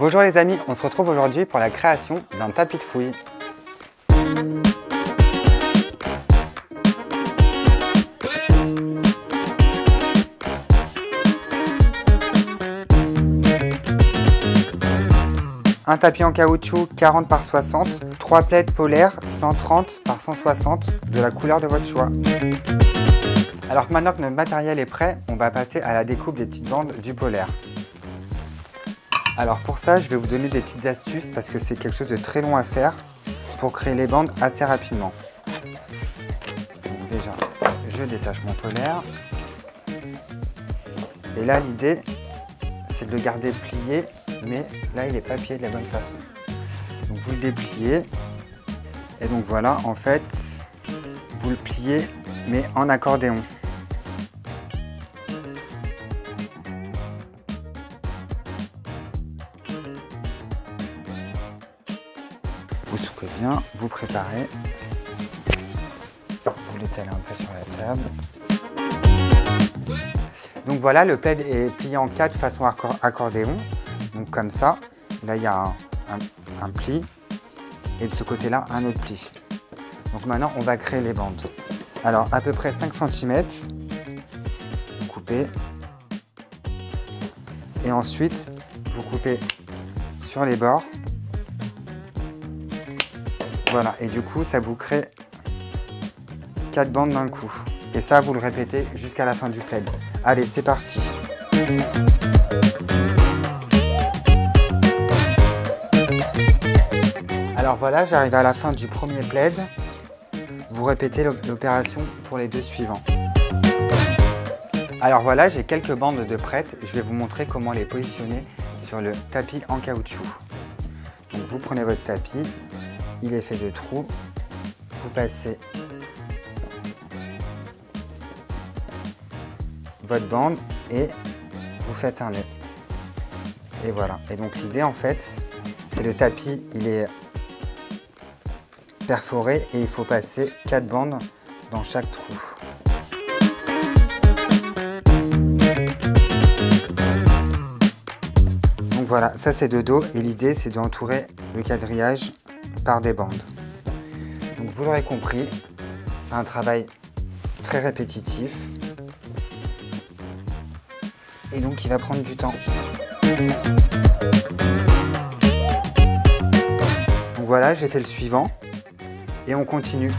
Bonjour les amis, on se retrouve aujourd'hui pour la création d'un tapis de fouille. Un tapis en caoutchouc 40 par 60, 3 plaids polaires 130 par 160 de la couleur de votre choix. Alors que maintenant que notre matériel est prêt, on va passer à la découpe des petites bandes du polaire. Alors pour ça, je vais vous donner des petites astuces parce que c'est quelque chose de très long à faire pour créer les bandes assez rapidement. Donc déjà, je détache mon polaire. Et là, l'idée, c'est de le garder plié, mais là, il n'est pas plié de la bonne façon. Donc vous le dépliez. Et donc voilà, en fait, vous le pliez, mais en accordéon. Vous souquez bien, vous préparez, vous l'étalez un peu sur la table. Donc voilà, le plaid est plié en 4 façon accordéon, donc comme ça. Là il y a un pli et de ce côté-là un autre pli. Donc maintenant on va créer les bandes. Alors à peu près 5 cm, vous coupez et ensuite vous coupez sur les bords. Voilà, et du coup, ça vous crée 4 bandes d'un coup. Et ça, vous le répétez jusqu'à la fin du plaid. Allez, c'est parti. Alors voilà, j'arrive à la fin du premier plaid. Vous répétez l'opération pour les deux suivants. Alors voilà, j'ai quelques bandes de prêtes. Je vais vous montrer comment les positionner sur le tapis en caoutchouc. Donc vous prenez votre tapis. Il est fait de trous, vous passez votre bande et vous faites un nœud. Et voilà. Et donc l'idée en fait, c'est le tapis, il est perforé et il faut passer 4 bandes dans chaque trou. Donc voilà, ça c'est de dos et l'idée c'est d'entourer le quadrillage par des bandes. Donc vous l'aurez compris, c'est un travail très répétitif et donc il va prendre du temps. Donc voilà, j'ai fait le suivant et on continue.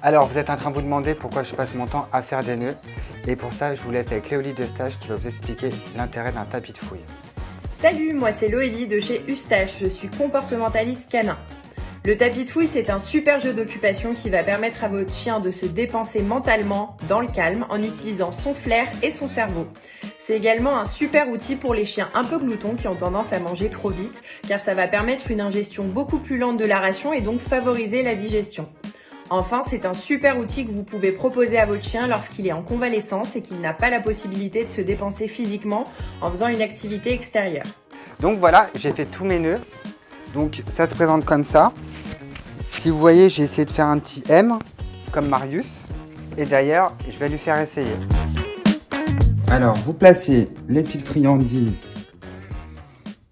Alors vous êtes en train de vous demander pourquoi je passe mon temps à faire des nœuds et pour ça je vous laisse avec Léolie de Stage qui va vous expliquer l'intérêt d'un tapis de fouille. Salut, moi c'est Loélie de chez Eustache, je suis comportementaliste canin. Le tapis de fouille, c'est un super jeu d'occupation qui va permettre à votre chien de se dépenser mentalement, dans le calme, en utilisant son flair et son cerveau. C'est également un super outil pour les chiens un peu gloutons qui ont tendance à manger trop vite, car ça va permettre une ingestion beaucoup plus lente de la ration et donc favoriser la digestion. Enfin, c'est un super outil que vous pouvez proposer à votre chien lorsqu'il est en convalescence et qu'il n'a pas la possibilité de se dépenser physiquement en faisant une activité extérieure. Donc voilà, j'ai fait tous mes nœuds. Donc ça se présente comme ça. Si vous voyez, j'ai essayé de faire un petit M, comme Marius. Et d'ailleurs, je vais lui faire essayer. Alors, vous placez les petites friandises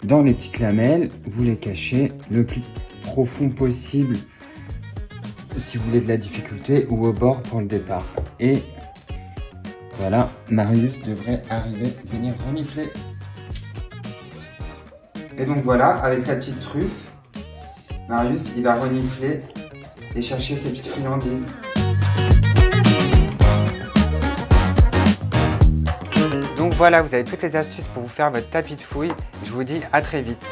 dans les petites lamelles. Vous les cachez le plus profond possible. Si vous voulez de la difficulté ou au bord pour le départ. Et voilà, Marius devrait venir renifler. Et donc voilà, avec la petite truffe, Marius il va renifler et chercher ses petites friandises. Donc voilà, vous avez toutes les astuces pour vous faire votre tapis de fouille. Je vous dis à très vite.